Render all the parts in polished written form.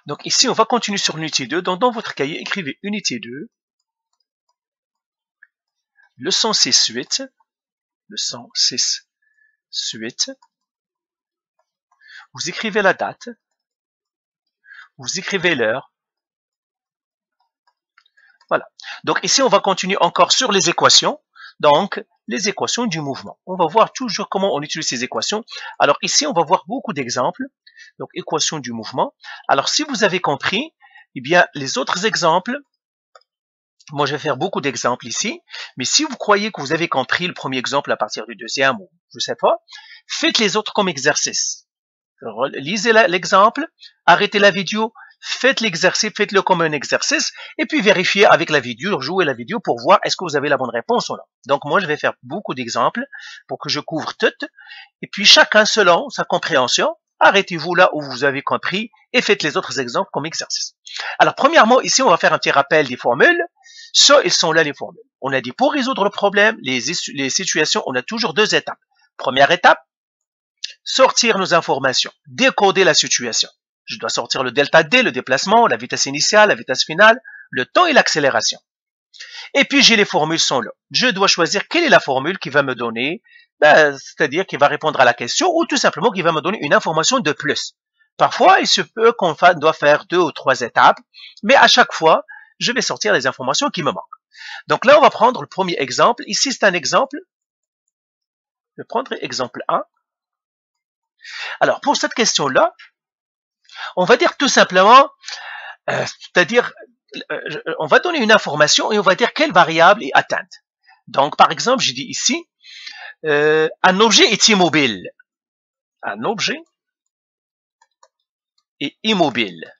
Donc ici, on va continuer sur l'unité 2. Donc dans votre cahier, écrivez unité 2, leçon 6 suite, leçon 6 suite. Vous écrivez la date, vous écrivez l'heure. Voilà. Donc ici, on va continuer encore sur les équations. Donc, les équations du mouvement. On va voir toujours comment on utilise ces équations. Alors ici, on va voir beaucoup d'exemples. Donc, équations du mouvement. Alors, si vous avez compris, eh bien, les autres exemples, moi, je vais faire beaucoup d'exemples ici. Mais si vous croyez que vous avez compris le premier exemple à partir du deuxième, ou je sais pas, faites les autres comme exercice. Lisez l'exemple, arrêtez la vidéo, faites l'exercice, faites-le comme un exercice, et puis vérifiez avec la vidéo, jouez la vidéo pour voir est-ce que vous avez la bonne réponse ou non. Donc moi, je vais faire beaucoup d'exemples pour que je couvre toutes, et puis chacun selon sa compréhension, arrêtez-vous là où vous avez compris et faites les autres exemples comme exercice. Alors premièrement, ici, on va faire un petit rappel des formules. Ça, ils sont là les formules. On a dit pour résoudre le problème, les situations, on a toujours deux étapes. Première étape, sortir nos informations, décoder la situation. Je dois sortir le delta D, le déplacement, la vitesse initiale, la vitesse finale, le temps et l'accélération. Et puis j'ai les formules sont là. Je dois choisir quelle est la formule qui va me donner, c'est-à-dire qui va répondre à la question ou tout simplement qui va me donner une information de plus. Parfois, il se peut qu'on doit faire 2 ou 3 étapes, mais à chaque fois, je vais sortir les informations qui me manquent. Donc là, on va prendre le premier exemple. Ici, c'est un exemple. Je prendrai exemple 1. Alors, pour cette question-là, on va dire tout simplement, c'est-à-dire, on va donner une information et on va dire quelle variable est atteinte. Donc, par exemple, je dis ici, un objet est immobile. Un objet est immobile.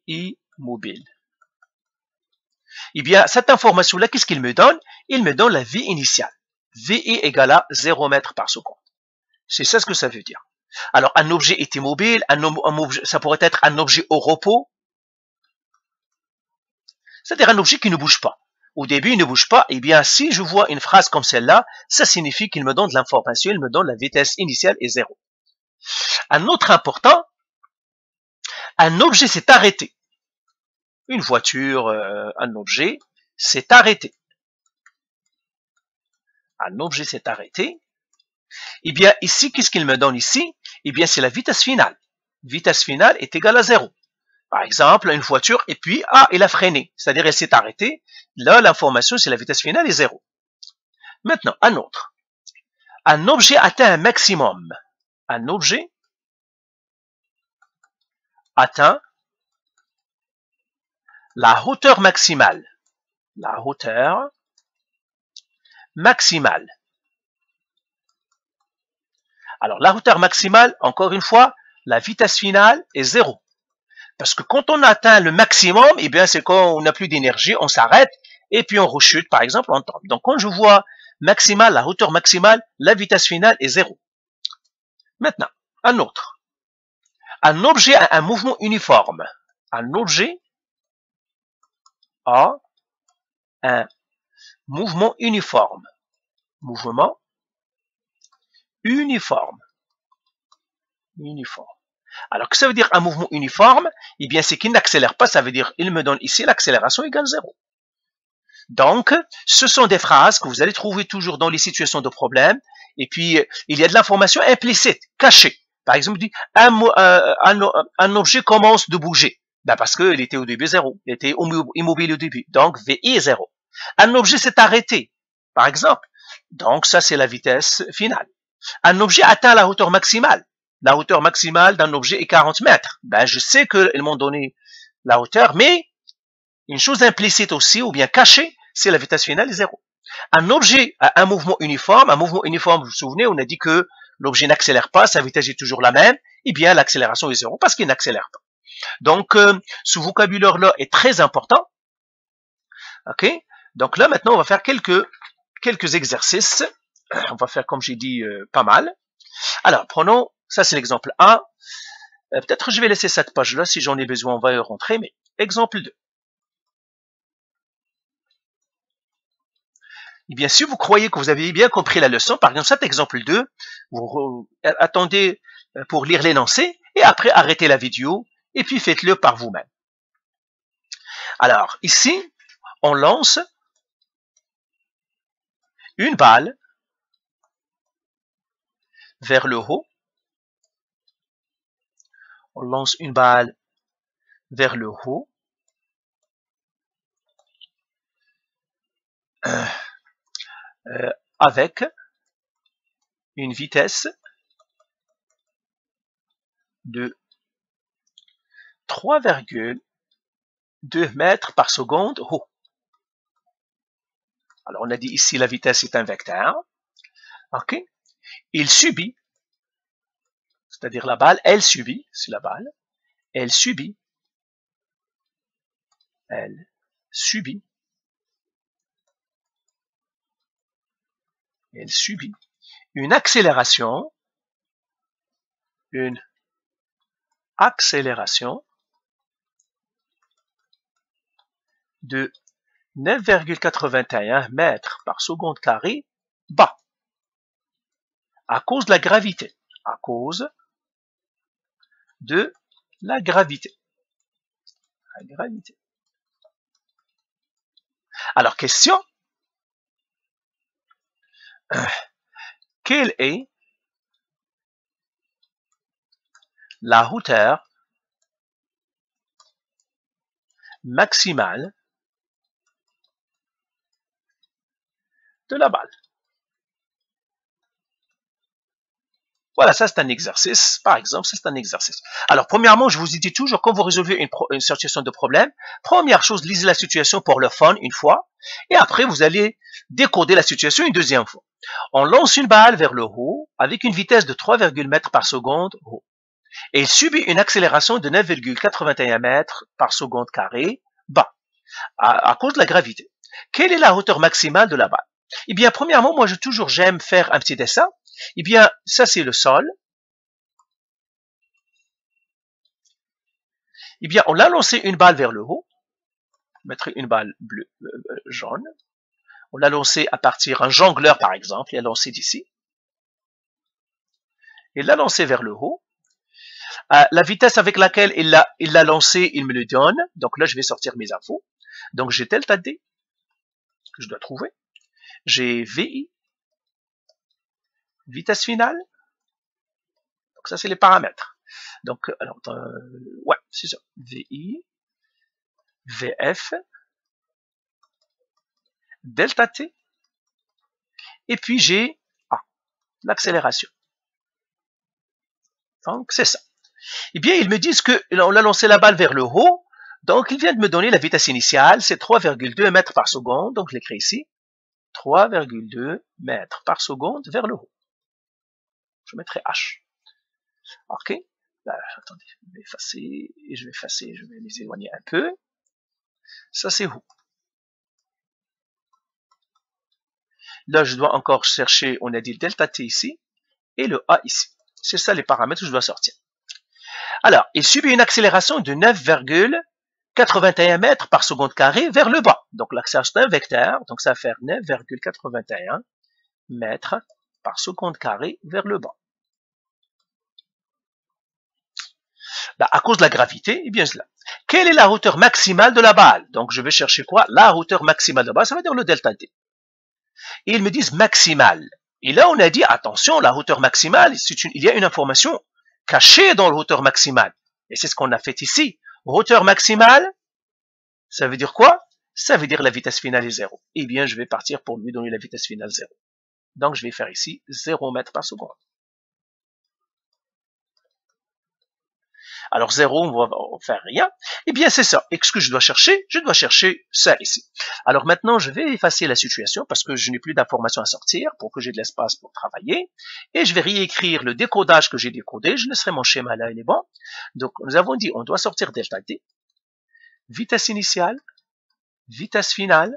Immobile. Eh bien, cette information-là, qu'est-ce qu'il me donne? Il me donne la vie initiale. V égale à 0 mètres par seconde. C'est ça ce que ça veut dire. Alors, un objet est immobile, ça pourrait être un objet au repos, c'est-à-dire un objet qui ne bouge pas. Au début, il ne bouge pas. Eh bien, si je vois une phrase comme celle-là, ça signifie qu'il me donne de l'information, il me donne la vitesse initiale est 0. Un autre important, un objet s'est arrêté. Une voiture, un objet s'est arrêté. Un objet s'est arrêté. Eh bien, ici, qu'est-ce qu'il me donne ici? Eh bien, c'est la vitesse finale. Vitesse finale est égale à 0. Par exemple, une voiture, et puis, elle a freiné. C'est-à-dire, elle s'est arrêtée. Là, l'information, c'est la vitesse finale est 0. Maintenant, un autre. Un objet atteint un maximum. Un objet atteint la hauteur maximale. La hauteur maximale. Alors, la hauteur maximale, encore une fois, la vitesse finale est 0. Parce que quand on atteint le maximum, eh bien, c'est quand on n'a plus d'énergie, on s'arrête, et puis on rechute, par exemple, on tombe. Donc, quand je vois maximale, la hauteur maximale, la vitesse finale est 0. Maintenant, un autre. Un objet a un mouvement uniforme. Un objet a un mouvement uniforme. Mouvement uniforme. Uniforme. Alors, que ça veut dire un mouvement uniforme? Eh bien, c'est qu'il n'accélère pas, ça veut dire, il me donne ici l'accélération égale 0. Donc, ce sont des phrases que vous allez trouver toujours dans les situations de problème, et puis, il y a de l'information implicite, cachée. Par exemple, dit, un objet commence de bouger. Ben, parce qu'il était au début 0. Il était immobile au début. Donc, VI est 0. Un objet s'est arrêté, par exemple. Donc, ça, c'est la vitesse finale. Un objet atteint la hauteur maximale. La hauteur maximale d'un objet est 40 mètres. Ben, je sais qu'ils m'ont donné la hauteur, mais une chose implicite aussi, ou bien cachée, c'est la vitesse finale est 0. Un objet a un mouvement uniforme. Un mouvement uniforme, vous vous souvenez, on a dit que l'objet n'accélère pas, sa vitesse est toujours la même. Eh bien, l'accélération est 0 parce qu'il n'accélère pas. Donc, ce vocabulaire-là est très important. OK? Donc là, maintenant, on va faire quelques exercices. On va faire, comme j'ai dit, pas mal. Alors, prenons, ça c'est l'exemple 1. Peut-être je vais laisser cette page-là, si j'en ai besoin, on va y rentrer, mais exemple 2. Eh bien, si vous croyez que vous avez bien compris la leçon, par exemple, cet exemple 2, vous attendez pour lire l'énoncé, et après arrêtez la vidéo, et puis faites-le par vous-même. Alors, ici, on lance une balle vers le haut. On lance une balle vers le haut. Avec une vitesse de 3,2 mètres par seconde haut. Alors, on a dit ici la vitesse est un vecteur. OK? Il subit, c'est-à-dire la balle, elle subit, c'est la balle, elle subit une accélération de 9,81 mètres par seconde carré bas à cause de la gravité. À cause de la gravité. Alors, question. Quelle est la hauteur maximale de la balle? Voilà, ça c'est un exercice. Par exemple, ça c'est un exercice. Alors, premièrement, je vous ai dit toujours, quand vous résolvez une situation de problème, première chose, lisez la situation pour le fun une fois, et après, vous allez décoder la situation une deuxième fois. On lance une balle vers le haut avec une vitesse de 3,1 mètres par seconde haut. Et il subit une accélération de 9,81 mètres par seconde carré bas, à cause de la gravité. Quelle est la hauteur maximale de la balle? Eh bien, premièrement, moi, j'aime faire un petit dessin. Eh bien, ça, c'est le sol. Eh bien, on a lancé une balle vers le haut. Je mettrai une balle bleue, jaune. On l'a lancé à partir d'un jongleur, par exemple. Il a lancé d'ici. Il l'a lancé vers le haut. La vitesse avec laquelle il l'a lancé, il me le donne. Donc là, je vais sortir mes infos. Donc, j'ai delta D que je dois trouver. J'ai VI, vitesse finale. Donc ça, c'est les paramètres. Donc, alors, ouais, c'est ça. VI, VF, delta T, et puis j'ai l'accélération. Donc, c'est ça. Eh bien, ils me disent qu'on a lancé la balle vers le haut, donc il vient de me donner la vitesse initiale, c'est 3,2 mètres par seconde, donc je l'écris ici, 3,2 mètres par seconde vers le haut. Je mettrai H. OK. Là, attendez, je vais effacer, je vais les éloigner un peu. Ça, c'est où? Là, je dois encore chercher, on a dit delta T ici, et le A ici. C'est ça les paramètres que je dois sortir. Alors, il subit une accélération de 9,81 mètres par seconde carré vers le bas. Donc, l'accélération c'est un vecteur, donc ça va faire 9,81 mètres par seconde carré vers le bas. Bah, à cause de la gravité, eh bien cela. Quelle est la hauteur maximale de la balle? Donc, je vais chercher quoi? La hauteur maximale de la balle, ça veut dire le delta T. Et ils me disent maximale. Et là, on a dit, attention, la hauteur maximale, il y a une information cachée dans la hauteur maximale. Et c'est ce qu'on a fait ici. Hauteur maximale, ça veut dire quoi? Ça veut dire la vitesse finale est 0. Eh bien, je vais partir pour lui donner la vitesse finale 0. Donc, je vais faire ici 0 mètres par seconde. Alors 0, on va faire rien. Eh bien, c'est ça. Et ce que je dois chercher? Je dois chercher ça ici. Alors maintenant, je vais effacer la situation parce que je n'ai plus d'informations à sortir pour que j'ai de l'espace pour travailler. Et je vais réécrire le décodage que j'ai décodé. Je laisserai mon schéma là, il est bon. Donc, nous avons dit, on doit sortir delta T, vitesse initiale, vitesse finale,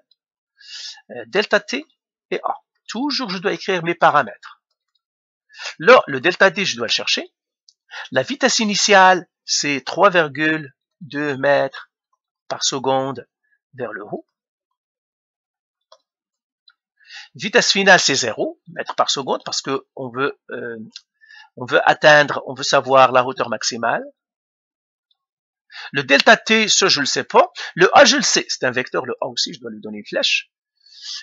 delta T et A. Toujours, je dois écrire mes paramètres. Là, le delta T, je dois le chercher. La vitesse initiale, c'est 3,2 mètres par seconde vers le haut. Vitesse finale, c'est 0 mètres par seconde parce que on veut savoir la hauteur maximale. Le delta t, ça je le sais pas. Le a, je le sais. C'est un vecteur, le a aussi, je dois lui donner une flèche.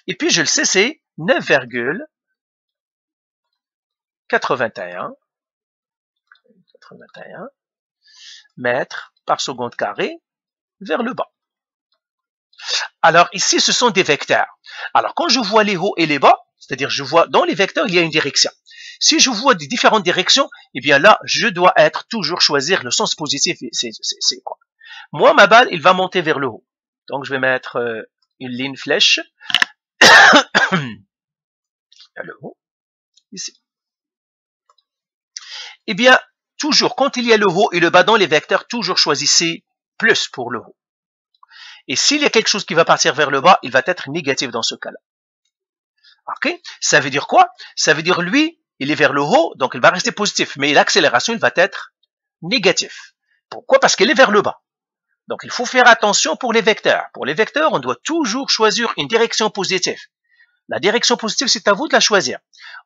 Et puis je le sais, c'est 9,81 mètres par seconde carrée vers le bas. Alors ici, ce sont des vecteurs. Alors quand je vois les hauts et les bas, c'est-à-dire je vois dans les vecteurs, il y a une direction. Si je vois des différentes directions, eh bien là, je dois toujours choisir le sens positif. C'est quoi? Moi, ma balle, il va monter vers le haut. Donc je vais mettre une ligne flèche vers le haut, ici. Eh bien, toujours, quand il y a le haut et le bas dans les vecteurs, toujours choisissez plus pour le haut. Et s'il y a quelque chose qui va partir vers le bas, il va être négatif dans ce cas-là. Ok? Ça veut dire quoi? Ça veut dire lui, il est vers le haut, donc il va rester positif, mais l'accélération, il va être négatif. Pourquoi? Parce qu'il est vers le bas. Donc il faut faire attention pour les vecteurs. Pour les vecteurs, on doit toujours choisir une direction positive. La direction positive, c'est à vous de la choisir.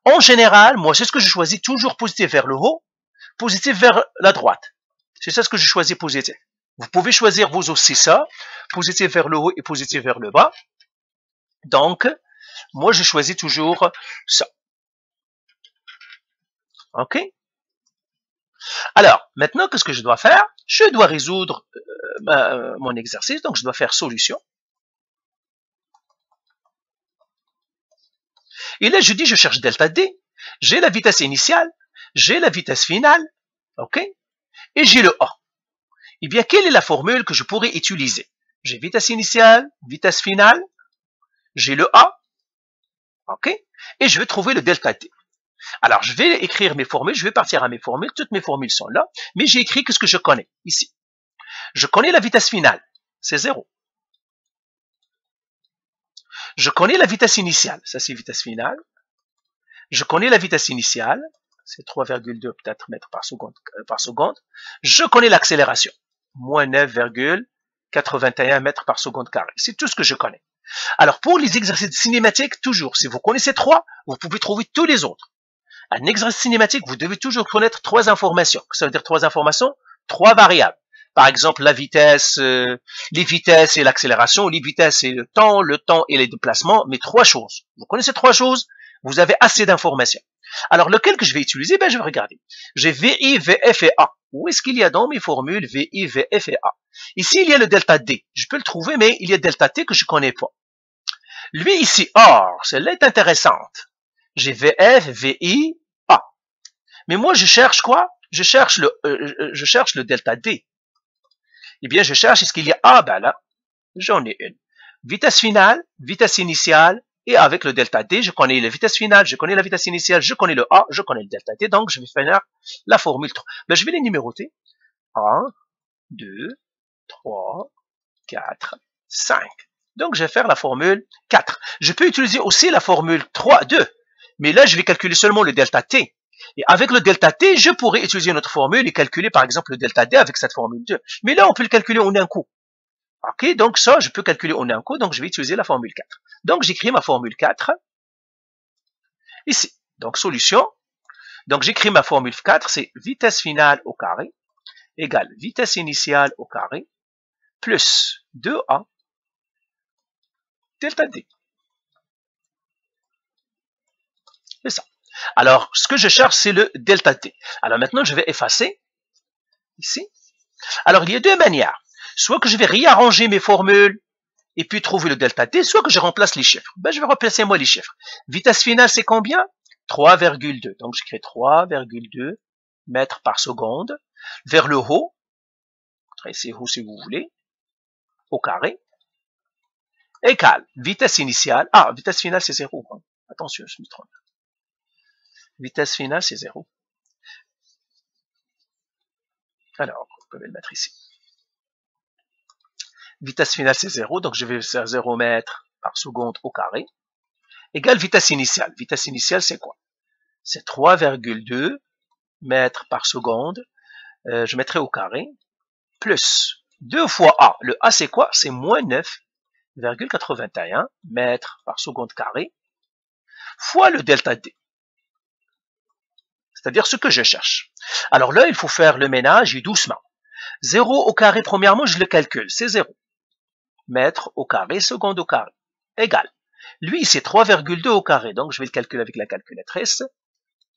En général, moi, c'est ce que je choisis toujours positif vers le haut, positif vers la droite. C'est ça ce que je choisis positif. Vous pouvez choisir vous aussi ça, positif vers le haut et positif vers le bas. Donc, moi, je choisis toujours ça. OK? Alors, maintenant, qu'est-ce que je dois faire? Je dois résoudre mon exercice, donc je dois faire solution. Et là, je dis, je cherche delta D. J'ai la vitesse initiale, j'ai la vitesse finale, OK? Et j'ai le A. Eh bien, quelle est la formule que je pourrais utiliser? J'ai vitesse initiale, vitesse finale, j'ai le A, OK? Et je vais trouver le delta T. Alors, je vais écrire mes formules, je vais partir à mes formules, toutes mes formules sont là, mais j'ai écrit que ce que je connais, ici. Je connais la vitesse finale, c'est 0. Je connais la vitesse initiale, ça c'est vitesse finale. Je connais la vitesse initiale, c'est 3,2 peut-être mètres par seconde. Je connais l'accélération, moins 9,81 mètres par seconde carré. C'est tout ce que je connais. Alors, pour les exercices cinématiques, toujours, si vous connaissez 3, vous pouvez trouver tous les autres. Un exercice cinématique, vous devez toujours connaître 3 informations. Ça veut dire 3 informations, 3 variables. Par exemple, la vitesse, les vitesses et l'accélération, les vitesses et le temps et les déplacements, mais 3 choses. Vous connaissez 3 choses, vous avez assez d'informations. Alors, lequel que je vais utiliser? Ben, je vais regarder. J'ai VI, VF et A. Où est-ce qu'il y a dans mes formules VI, VF et A? Ici, il y a le delta D. Je peux le trouver, mais il y a delta T que je connais pas. Lui, ici, or, celle-là est intéressante. J'ai VF, VI, A. Mais moi, je cherche quoi? Je cherche le delta D. Eh bien, je cherche, est-ce qu'il y a A? Ben là, j'en ai une. Vitesse finale, vitesse initiale, et avec le delta D, je connais la vitesse finale, je connais la vitesse initiale, je connais le A, je connais le delta D, donc je vais faire la formule 3. Ben, je vais les numéroter. 1, 2, 3, 4, 5. Donc, je vais faire la formule 4. Je peux utiliser aussi la formule 3, 2. Mais là, je vais calculer seulement le delta T. Et avec le delta T, je pourrais utiliser notre formule et calculer, par exemple, le delta D avec cette formule 2. Mais là, on peut le calculer en un coup. OK, donc ça, je peux calculer en un coup, donc je vais utiliser la formule 4. Donc, j'écris ma formule 4 ici. Donc, solution. Donc, j'écris ma formule 4, c'est vitesse finale au carré égale vitesse initiale au carré plus 2A delta D. C'est ça. Alors, ce que je cherche, c'est le delta T. Alors maintenant, je vais effacer ici. Alors, il y a 2 manières. Soit que je vais réarranger mes formules et puis trouver le delta T, soit que je remplace les chiffres. Ben, je vais remplacer moi les chiffres. Vitesse finale, c'est combien? 3,2. Donc, j'écris 3,2 mètres par seconde vers le haut. Tracez haut si vous voulez. Au carré. Égale vitesse initiale. Ah, vitesse finale, c'est 0. Attention, je me trompe. Vitesse finale, c'est 0. Alors, vous pouvez le mettre ici. Vitesse finale, c'est 0, donc je vais faire 0 mètres par seconde au carré. Égale vitesse initiale. Vitesse initiale, c'est quoi? C'est 3,2 mètres par seconde. Je mettrai au carré. Plus 2 fois A. Le A, c'est quoi? C'est moins 9,81 mètres par seconde carré. Fois le delta D. C'est-à-dire ce que je cherche. Alors là, il faut faire le ménage et doucement. 0 au carré, premièrement, je le calcule, c'est 0. Mètre au carré, seconde au carré, égal. Lui, c'est 3,2 au carré, donc je vais le calculer avec la calculatrice.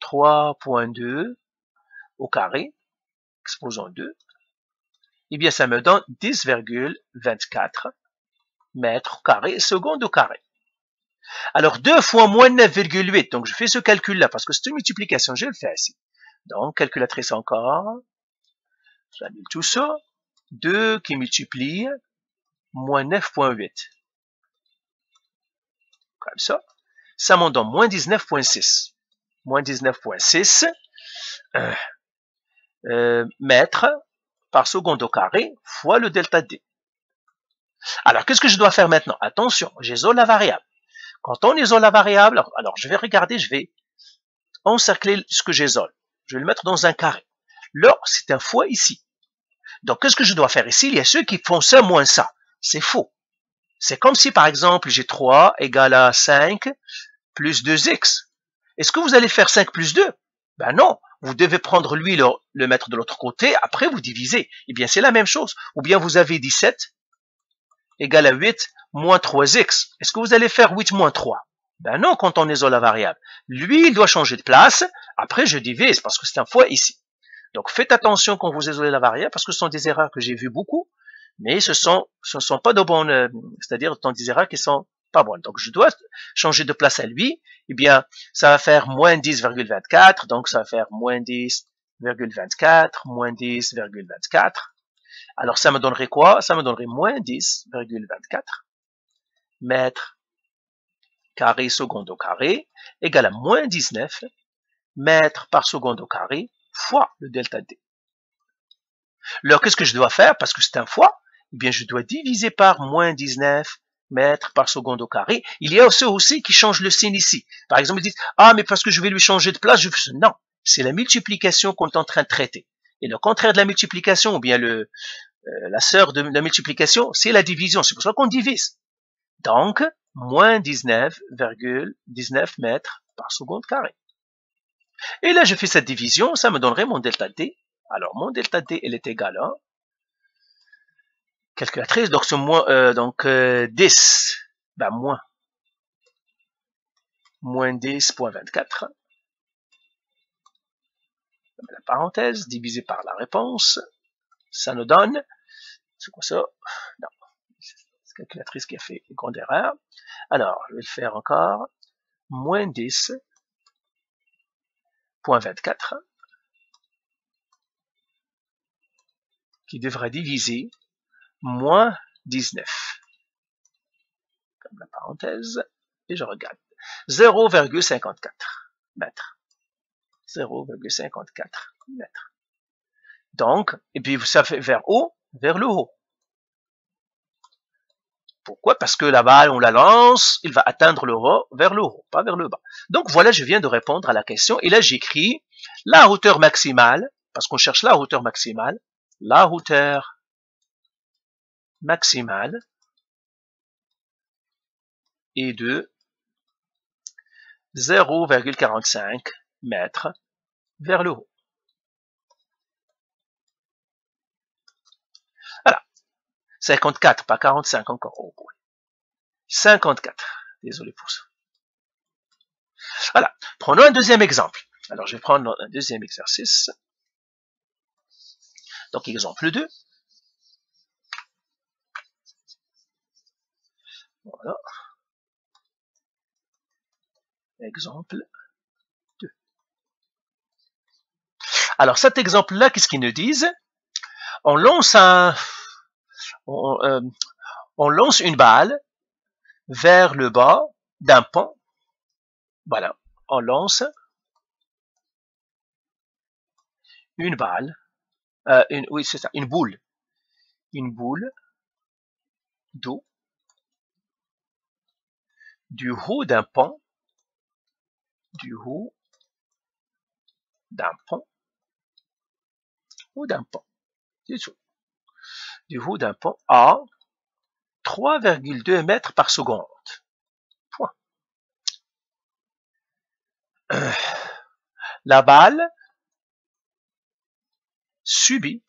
3,2 au carré, exposons 2. Eh bien, ça me donne 10,24 mètres au carré, seconde au carré. Alors, 2 fois moins 9,8, donc je fais ce calcul-là, parce que c'est une multiplication, je le fais ici. Donc, calculatrice encore, j'annule tout ça, 2 qui multiplie, moins 9,8. Comme ça m'en donne moins 19,6. Moins 19,6 mètres par seconde au carré fois le delta D. Alors, qu'est-ce que je dois faire maintenant? Attention, j'isole la variable. Quand on isole la variable, alors je vais regarder, je vais encercler ce que j'isole. Je vais le mettre dans un carré. Là, c'est un fois ici. Donc, qu'est-ce que je dois faire ici? Il y a ceux qui font ça moins ça. C'est faux. C'est comme si, par exemple, j'ai 3 égale à 5 plus 2x. Est-ce que vous allez faire 5 plus 2? Ben non. Vous devez prendre lui, le mettre de l'autre côté, après vous divisez. Eh bien, c'est la même chose. Ou bien vous avez 17 égale à 8 moins 3x. Est-ce que vous allez faire 8 moins 3? Ben non, quand on isole la variable. Lui, il doit changer de place. Après, je divise parce que c'est un fois ici. Donc, faites attention quand vous isolez la variable parce que ce sont des erreurs que j'ai vues beaucoup. Mais ce ne sont pas de bonnes, c'est-à-dire des erreurs qui sont pas bonnes. Donc, je dois changer de place à lui. Eh bien, ça va faire moins 10,24. Donc, ça va faire moins 10,24, moins 10,24. Alors, ça me donnerait quoi? Ça me donnerait moins 10,24 mètres carré seconde au carré égale à moins 19 mètres par seconde au carré fois le delta D. Alors, qu'est-ce que je dois faire? Parce que c'est un fois, eh bien, je dois diviser par moins 19 mètres par seconde au carré. Il y a ceux aussi qui changent le signe ici. Par exemple, ils disent, ah, mais parce que je vais lui changer de place, je fais ça. Non, c'est la multiplication qu'on est en train de traiter. Et le contraire de la multiplication, ou bien la sœur de la multiplication, c'est la division. C'est pour ça qu'on divise. Donc, moins 19,19 mètres par seconde carré. Et là, je fais cette division, ça me donnerait mon delta D. Alors, mon delta D, elle est égale à calculatrice, donc c'est moins, 10, ben moins 10,24, la parenthèse, divisé par la réponse, ça nous donne, c'est quoi ça? Non, c'est la calculatrice qui a fait une grande erreur. Alors, je vais le faire encore, moins 10,24, qui devra diviser moins 19, comme la parenthèse, et je regarde, 0,54 mètres. 0,54 mètres. Donc, et puis ça fait vers haut, vers le haut. Pourquoi? Parce que la balle, on la lance, il va atteindre le haut, vers le haut, pas vers le bas. Donc voilà, je viens de répondre à la question. Et là, j'écris la hauteur maximale, parce qu'on cherche la hauteur maximale. La hauteur maximale est de 0,45 mètres vers le haut. Voilà. 54, pas 45 encore. Oh, 54. Désolé pour ça. Voilà. Prenons un deuxième exemple. Alors, je vais prendre un deuxième exercice. Donc, exemple 2. Voilà. Exemple 2. Alors, cet exemple-là, qu'est-ce qu'ils nous disent? On lance on lance une balle vers le bas d'un pont. Voilà. On lance une balle, oui, c'est ça, une boule d'eau du haut d'un pont, c'est tout, du haut d'un pont à 3,2 mètres par seconde. Point. La balle subit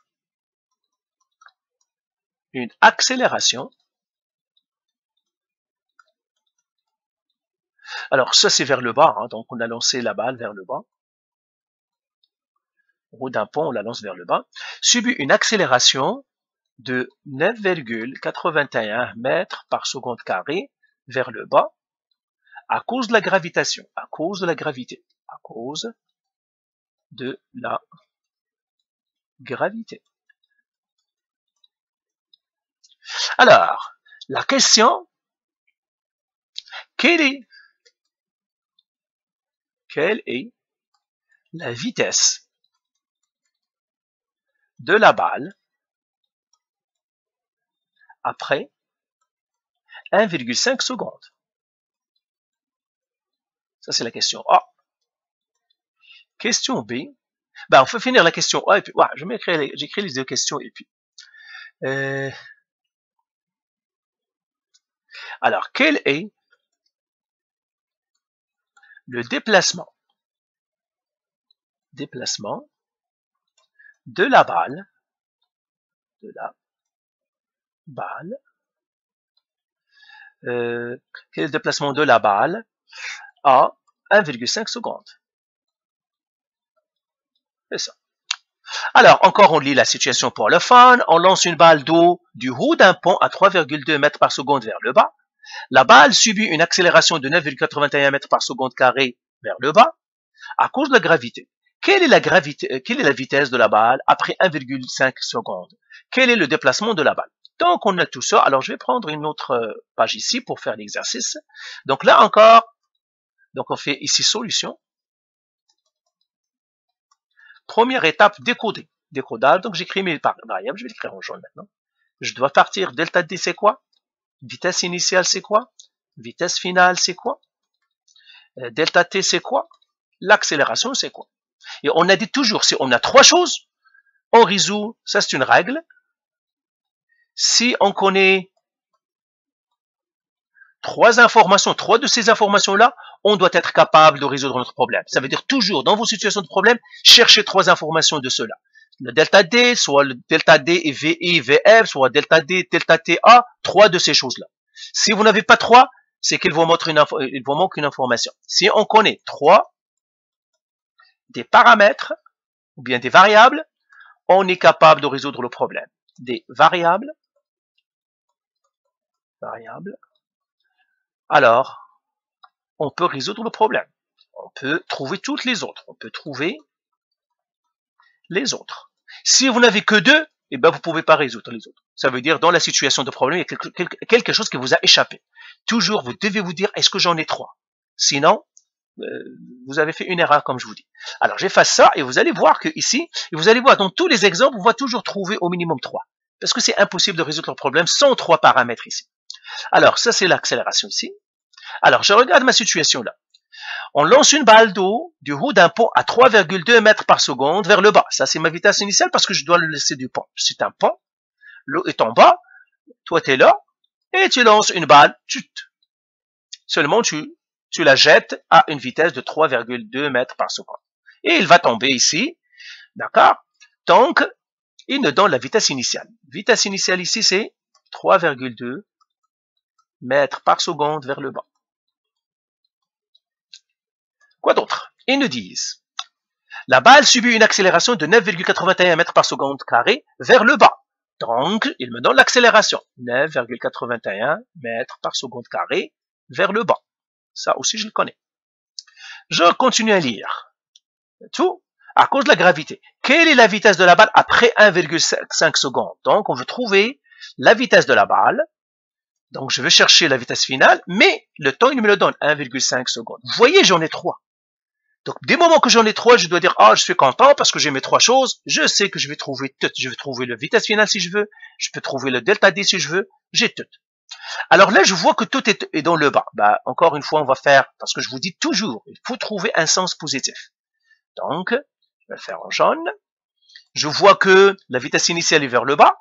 une accélération. Alors, ça, c'est vers le bas. Hein, donc, on a lancé la balle vers le bas. Au haut d'un pont, on la lance vers le bas. Subit une accélération de 9,81 mètres par seconde carrée vers le bas à cause de la gravitation, à cause de la gravité, à cause de la gravité. Alors, la question, quelle est la vitesse de la balle après 1,5 secondes? Ça, c'est la question A. Question B. Ben, on peut finir la question A et puis, ouais, j'écris les deux questions et puis. Alors, quel est le déplacement de la balle quel est le déplacement de la balle à 1,5 secondes? C'est ça. Alors, encore on lit la situation pour le fun. On lance une balle d'eau du haut d'un pont à 3,2 mètres par seconde vers le bas. La balle subit une accélération de 9,81 mètres par seconde carré vers le bas à cause de la gravité. Quelle est la vitesse de la balle après 1,5 secondes? Quel est le déplacement de la balle? Donc, on a tout ça. Alors, je vais prendre une autre page ici pour faire l'exercice. Donc, là encore, donc on fait ici solution. Première étape, décoder. Décodage. Donc, j'écris mes variables. Je vais l'écrire en jaune maintenant. Je dois partir. Delta D, c'est quoi? Vitesse initiale, c'est quoi? Vitesse finale, c'est quoi? Delta T, c'est quoi? L'accélération, c'est quoi? Et on a dit toujours, si on a trois choses, on résout, ça c'est une règle. Si on connaît trois de ces informations-là, on doit être capable de résoudre notre problème. Ça veut dire toujours, dans vos situations de problème, cherchez trois informations de cela. Le delta D, soit le delta D et VI, VF, soit delta D, delta TA, trois de ces choses-là. Si vous n'avez pas trois, c'est qu'il vous manque une information. Si on connaît trois des paramètres ou bien des variables, on est capable de résoudre le problème. Des variables, alors on peut résoudre le problème. On peut trouver toutes les autres. Si vous n'avez que deux, eh ben vous ne pouvez pas résoudre les autres. Ça veut dire, dans la situation de problème, il y a quelque chose qui vous a échappé. Toujours, vous devez vous dire, est-ce que j'en ai trois? Sinon, vous avez fait une erreur, comme je vous dis. Alors, j'efface ça, et vous allez voir que ici, et vous allez voir, dans tous les exemples, on va toujours trouver au minimum 3. Parce que c'est impossible de résoudre le problème sans 3 paramètres ici. Alors, ça, c'est l'accélération ici. Alors, je regarde ma situation là. On lance une balle d'eau du haut d'un pont à 3,2 mètres par seconde vers le bas. Ça, c'est ma vitesse initiale parce que je dois le laisser du pont. C'est un pont. L'eau est en bas. Toi, tu es là. Et tu lances une balle. Seulement, tu la jettes à une vitesse de 3,2 mètres par seconde. Et il va tomber ici. D'accord? Donc, il nous donne la vitesse initiale. Vitesse initiale ici, c'est 3,2 mètres par seconde vers le bas. Quoi d'autre? Ils nous disent, la balle subit une accélération de 9,81 mètres par seconde carré vers le bas. Donc, il me donne l'accélération. 9,81 mètres par seconde carré vers le bas. Ça aussi, je le connais. Je continue à lire. Tout à cause de la gravité. Quelle est la vitesse de la balle après 1,5 secondes? Donc, on veut trouver la vitesse de la balle. Donc, je vais chercher la vitesse finale, mais le temps, il me le donne, 1,5 secondes. Vous voyez, j'en ai 3. Donc, dès moment que j'en ai 3, je dois dire, ah, je suis content parce que j'ai mes 3 choses. Je sais que je vais trouver tout. Je vais trouver la vitesse finale si je veux. Je peux trouver le delta D si je veux. J'ai tout. Alors là, je vois que tout est dans le bas. Bah, encore une fois, on va faire, parce que je vous dis toujours, il faut trouver un sens positif. Donc, je vais le faire en jaune. Je vois que la vitesse initiale est vers le bas.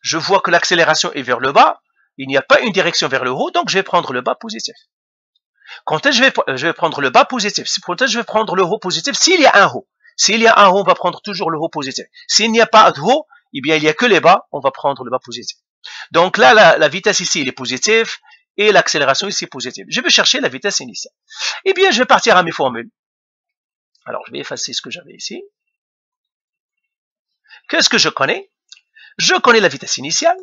Je vois que l'accélération est vers le bas. Il n'y a pas une direction vers le haut, donc je vais prendre le bas positif. Quand est-ce que je vais prendre le bas positif? Quand est-ce que je vais prendre le haut positif? S'il y a un haut. S'il y a un haut, on va prendre toujours le haut positif. S'il n'y a pas de haut, eh bien, il n'y a que les bas, on va prendre le bas positif. Donc là, la vitesse ici, elle est positive, et l'accélération ici est positive. Je vais chercher la vitesse initiale. Eh bien, je vais partir à mes formules. Alors, je vais effacer ce que j'avais ici. Qu'est-ce que je connais? Je connais la vitesse initiale.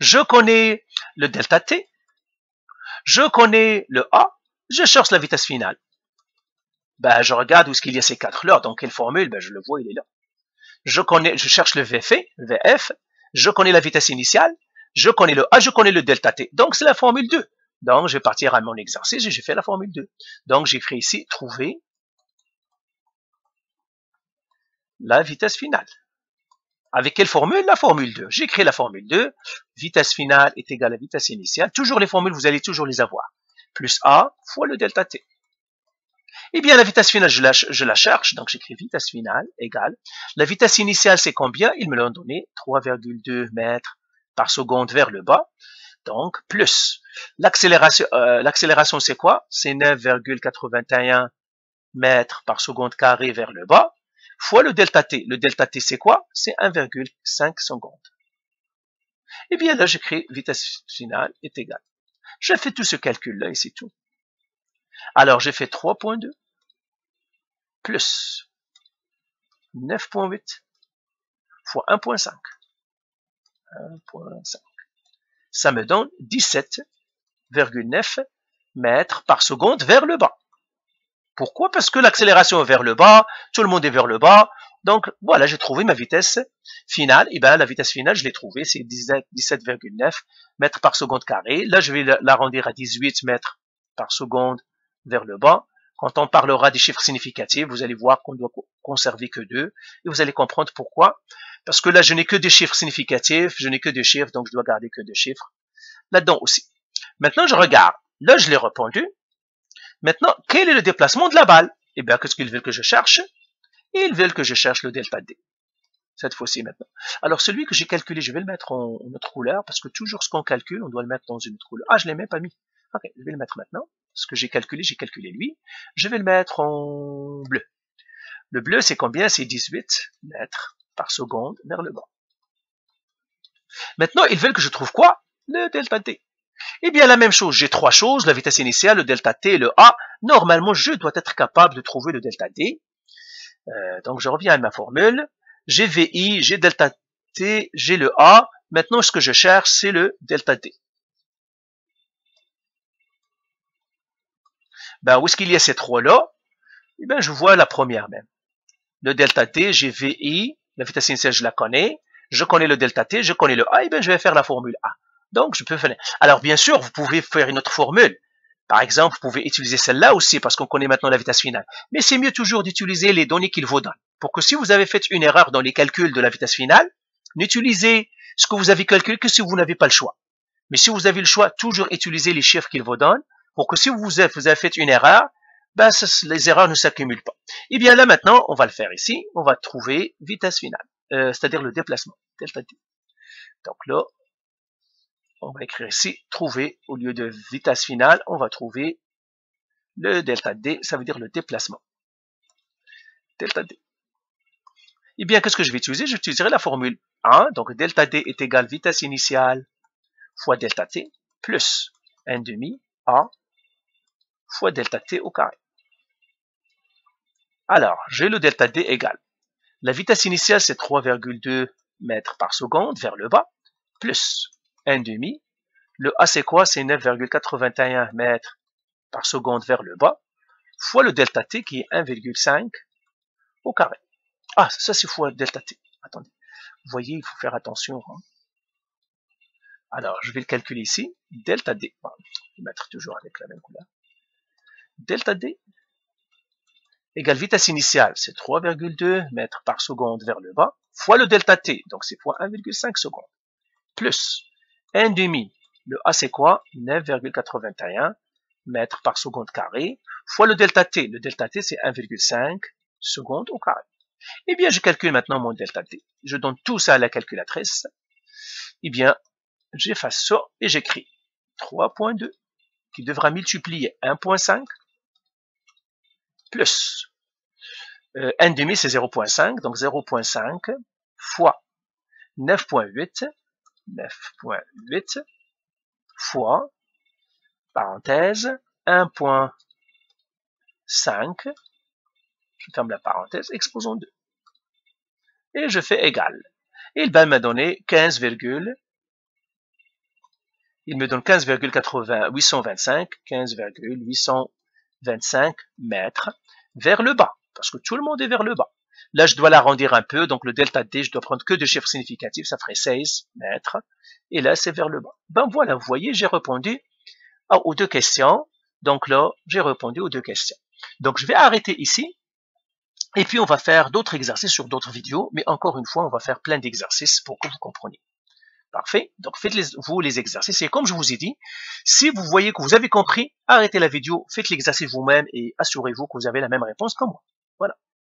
Je connais le delta t. Je connais le a. Je cherche la vitesse finale. Ben, je regarde où est-ce qu'il y a ces quatre-là. Dans quelle formule? Ben, je le vois, il est là. Je cherche le VF. Je connais la vitesse initiale. Je connais le a, je connais le delta t. Donc, c'est la formule 2. Donc, je vais partir à mon exercice et j'ai fait la formule 2. Donc, j'écris ici, trouver la vitesse finale. Avec quelle formule? La formule 2. J'écris la formule 2. Vitesse finale est égale à vitesse initiale. Toujours les formules, vous allez toujours les avoir. Plus a fois le delta t. Eh bien, la vitesse finale, je la cherche. Donc, j'écris vitesse finale égale. La vitesse initiale, c'est combien? Ils me l'ont donné. 3,2 mètres par seconde vers le bas. Donc, plus. L'accélération, c'est quoi? C'est 9,81 mètres par seconde carré vers le bas. Fois le delta t. Le delta t, c'est quoi? C'est 1,5 secondes. Eh bien, là, j'écris vitesse finale est égale. Je fais tout ce calcul-là et c'est tout. Alors, j'ai fait 3,2 plus 9,8 fois 1,5. 1,5. Ça me donne 17,9 mètres par seconde vers le bas. Pourquoi? Parce que l'accélération est vers le bas, tout le monde est vers le bas. Donc, voilà, j'ai trouvé ma vitesse finale. Et bien, la vitesse finale, je l'ai trouvée, c'est 17,9 mètres par seconde carré. Là, je vais l'arrondir à 18 mètres par seconde vers le bas. Quand on parlera des chiffres significatifs, vous allez voir qu'on doit conserver que 2. Et vous allez comprendre pourquoi. Parce que là, je n'ai que des chiffres significatifs, je n'ai que 2 chiffres, donc je dois garder que 2 chiffres. Là-dedans aussi. Maintenant, je regarde. Là, je l'ai répondu. Maintenant, quel est le déplacement de la balle? Eh bien, qu'est-ce qu'ils veulent que je cherche? Ils veulent que je cherche le delta D. Cette fois-ci maintenant. Alors, celui que j'ai calculé, je vais le mettre en autre couleur, parce que toujours ce qu'on calcule, on doit le mettre dans une autre couleur. Ah, je ne l'ai même pas mis. Ok, je vais le mettre maintenant. Ce que j'ai calculé lui. Je vais le mettre en bleu. Le bleu, c'est combien? C'est 18 mètres par seconde vers le bas. Maintenant, ils veulent que je trouve quoi? Le delta D. Eh bien, la même chose, j'ai 3 choses, la vitesse initiale, le delta t et le a. Normalement, je dois être capable de trouver le delta d. Donc, je reviens à ma formule. J'ai VI, j'ai delta t, j'ai le a. Maintenant, ce que je cherche, c'est le delta d. Ben, où est-ce qu'il y a ces trois-là? Eh bien, je vois la première même. Le delta t, j'ai VI, la vitesse initiale, je la connais. Je connais le delta t, je connais le a. Eh bien, je vais faire la formule a. Donc, je peux faire. Alors, bien sûr, vous pouvez faire une autre formule. Par exemple, vous pouvez utiliser celle-là aussi parce qu'on connaît maintenant la vitesse finale. Mais c'est mieux toujours d'utiliser les données qu'il vous donne. Pour que si vous avez fait une erreur dans les calculs de la vitesse finale, n'utilisez ce que vous avez calculé que si vous n'avez pas le choix. Mais si vous avez le choix, toujours utilisez les chiffres qu'il vous donne pour que si vous avez fait une erreur, ben, les erreurs ne s'accumulent pas. Et bien là maintenant, on va le faire ici. On va trouver vitesse finale, c'est-à-dire le déplacement, delta t. Donc là, on va écrire ici, trouver, au lieu de vitesse finale, on va trouver le delta D, ça veut dire le déplacement. Delta D. Eh bien, qu'est-ce que je vais utiliser? J'utiliserai la formule 1, donc delta D est égal vitesse initiale fois delta T, plus 1/2 A fois delta T au carré. Alors, j'ai le delta D égal. La vitesse initiale, c'est 3,2 mètres par seconde vers le bas, plus 1/2. Le A, c'est quoi? C'est 9,81 mètres par seconde vers le bas, fois le delta T qui est 1,5 au carré. Ah, ça c'est fois delta T. Attendez. Vous voyez, il faut faire attention. Hein. Alors, je vais le calculer ici. Delta D. Bon, je vais mettre toujours avec la même couleur. Delta D égale vitesse initiale, c'est 3,2 mètres par seconde vers le bas, fois le delta T, donc c'est fois 1,5 secondes, plus 1/2. Le A, c'est quoi? 9,81 mètres par seconde carré, fois le delta T. Le delta T, c'est 1,5 secondes au carré. Eh bien, je calcule maintenant mon delta T. Je donne tout ça à la calculatrice. Eh bien, j'efface ça et j'écris 3,2 qui devra multiplier 1,5 plus 1,5 c'est 0,5, donc 0,5 fois 9,8 fois, parenthèse, 1,5, je ferme la parenthèse, exposons 2. Et je fais égal. Et il va me donner 15,825 mètres vers le bas, parce que tout le monde est vers le bas. Là, je dois l'arrondir un peu, donc le delta D, je dois prendre que des chiffres significatifs, ça ferait 16 mètres. Et là, c'est vers le bas. Ben voilà, vous voyez, j'ai répondu aux deux questions. Donc là, j'ai répondu aux deux questions. Donc, je vais arrêter ici. Et puis, on va faire d'autres exercices sur d'autres vidéos. Mais encore une fois, on va faire plein d'exercices pour que vous compreniez. Parfait. Donc, faites-vous les exercices. Et comme je vous ai dit, si vous voyez que vous avez compris, arrêtez la vidéo, faites l'exercice vous-même et assurez-vous que vous avez la même réponse que moi. Voilà.